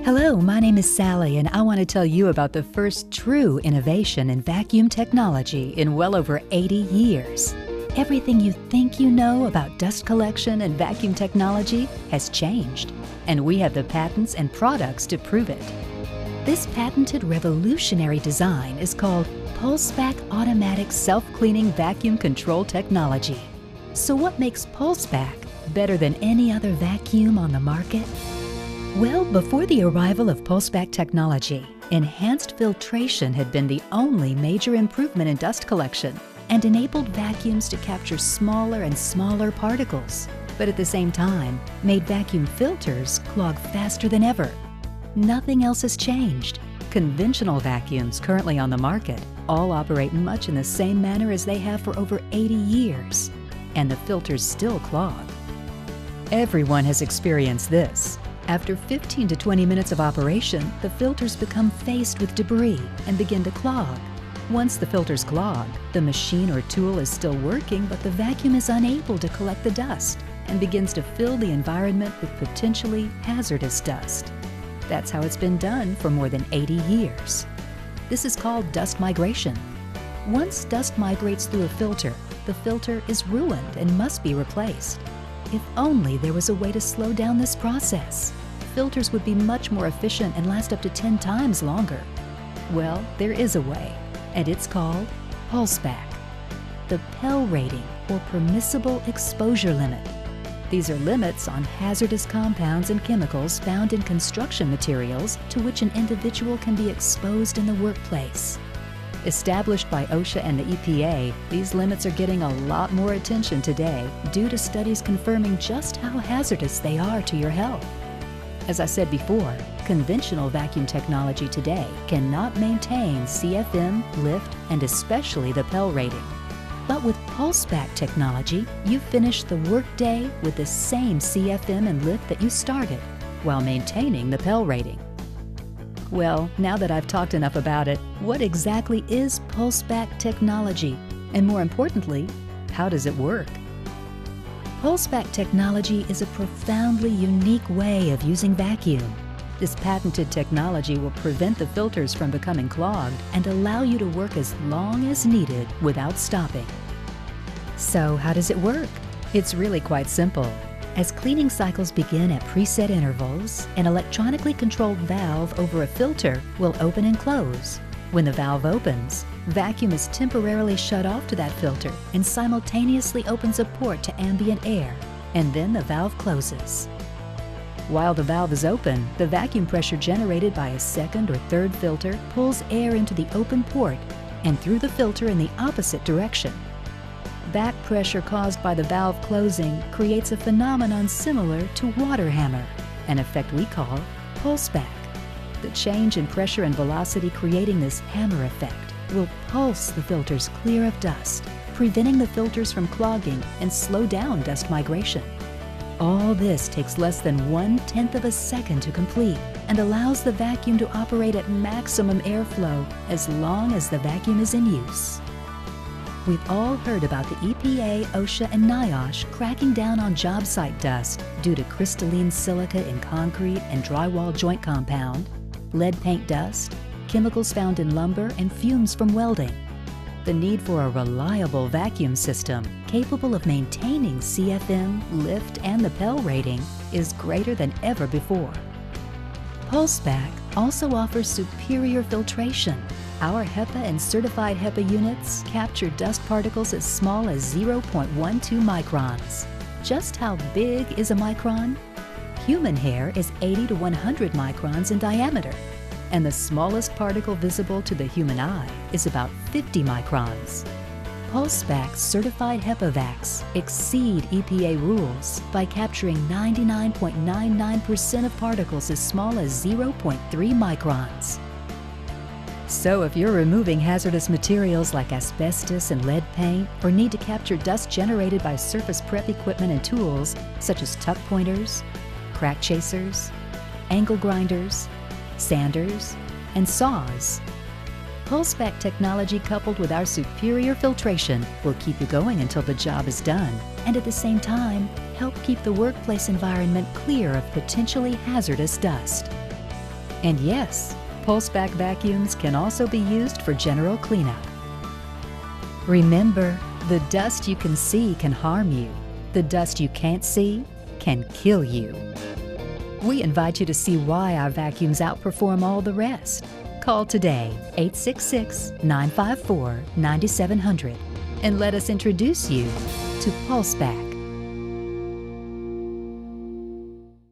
Hello, my name is Sally, and I want to tell you about the first true innovation in vacuum technology in well over 80 years. Everything you think you know about dust collection and vacuum technology has changed, and we have the patents and products to prove it. This patented revolutionary design is called Pulse-Bac Automatic Self-Cleaning Vacuum Control Technology. So what makes Pulse-Bac better than any other vacuum on the market? Well, before the arrival of Pulse-Bac technology, enhanced filtration had been the only major improvement in dust collection and enabled vacuums to capture smaller and smaller particles, but at the same time, made vacuum filters clog faster than ever. Nothing else has changed. Conventional vacuums currently on the market all operate much in the same manner as they have for over 80 years, and the filters still clog. Everyone has experienced this. After 15 to 20 minutes of operation, the filters become faced with debris and begin to clog. Once the filters clog, the machine or tool is still working, but the vacuum is unable to collect the dust and begins to fill the environment with potentially hazardous dust. That's how it's been done for more than 80 years. This is called dust migration. Once dust migrates through a filter, the filter is ruined and must be replaced. If only there was a way to slow down this process. Filters would be much more efficient and last up to 10 times longer. Well, there is a way, and it's called Pulse-Bac. The PEL rating, or Permissible Exposure Limit. These are limits on hazardous compounds and chemicals found in construction materials to which an individual can be exposed in the workplace. Established by OSHA and the EPA, these limits are getting a lot more attention today due to studies confirming just how hazardous they are to your health. As I said before, conventional vacuum technology today cannot maintain CFM, lift, and especially the PEL rating. But with Pulse-Bac technology, you finish the workday with the same CFM and lift that you started, while maintaining the PEL rating. Well, now that I've talked enough about it, what exactly is Pulse-Bac technology? And more importantly, how does it work? Pulse-Bac technology is a profoundly unique way of using vacuum. This patented technology will prevent the filters from becoming clogged and allow you to work as long as needed without stopping. So how does it work? It's really quite simple. As cleaning cycles begin at preset intervals, an electronically controlled valve over a filter will open and close. When the valve opens, vacuum is temporarily shut off to that filter and simultaneously opens a port to ambient air, and then the valve closes. While the valve is open, the vacuum pressure generated by a second or third filter pulls air into the open port and through the filter in the opposite direction. Back pressure caused by the valve closing creates a phenomenon similar to water hammer, an effect we call Pulse-Bac. The change in pressure and velocity creating this hammer effect will pulse the filters clear of dust, preventing the filters from clogging and slow down dust migration. All this takes less than 1/10 of a second to complete and allows the vacuum to operate at maximum airflow as long as the vacuum is in use. We've all heard about the EPA, OSHA, and NIOSH cracking down on job site dust due to crystalline silica in concrete and drywall joint compound, lead paint dust, chemicals found in lumber, and fumes from welding. The need for a reliable vacuum system capable of maintaining CFM, lift, and the PEL rating is greater than ever before. Pulse-Bac also offers superior filtration. Our HEPA and certified HEPA units capture dust particles as small as 0.12 microns. Just how big is a micron? Human hair is 80 to 100 microns in diameter, and the smallest particle visible to the human eye is about 50 microns. Pulse-Bac certified HEPA vacs exceed EPA rules by capturing 99.99% of particles as small as 0.3 microns. So if you're removing hazardous materials like asbestos and lead paint, or need to capture dust generated by surface prep equipment and tools such as tuck pointers, crack chasers, angle grinders, sanders, and saws, Pulse-Bac technology coupled with our superior filtration will keep you going until the job is done, and at the same time, help keep the workplace environment clear of potentially hazardous dust. And yes, Pulse-Bac vacuums can also be used for general cleanup. Remember, the dust you can see can harm you. The dust you can't see can kill you. We invite you to see why our vacuums outperform all the rest. Call today, 866-954-9700, and let us introduce you to Pulse-Bac.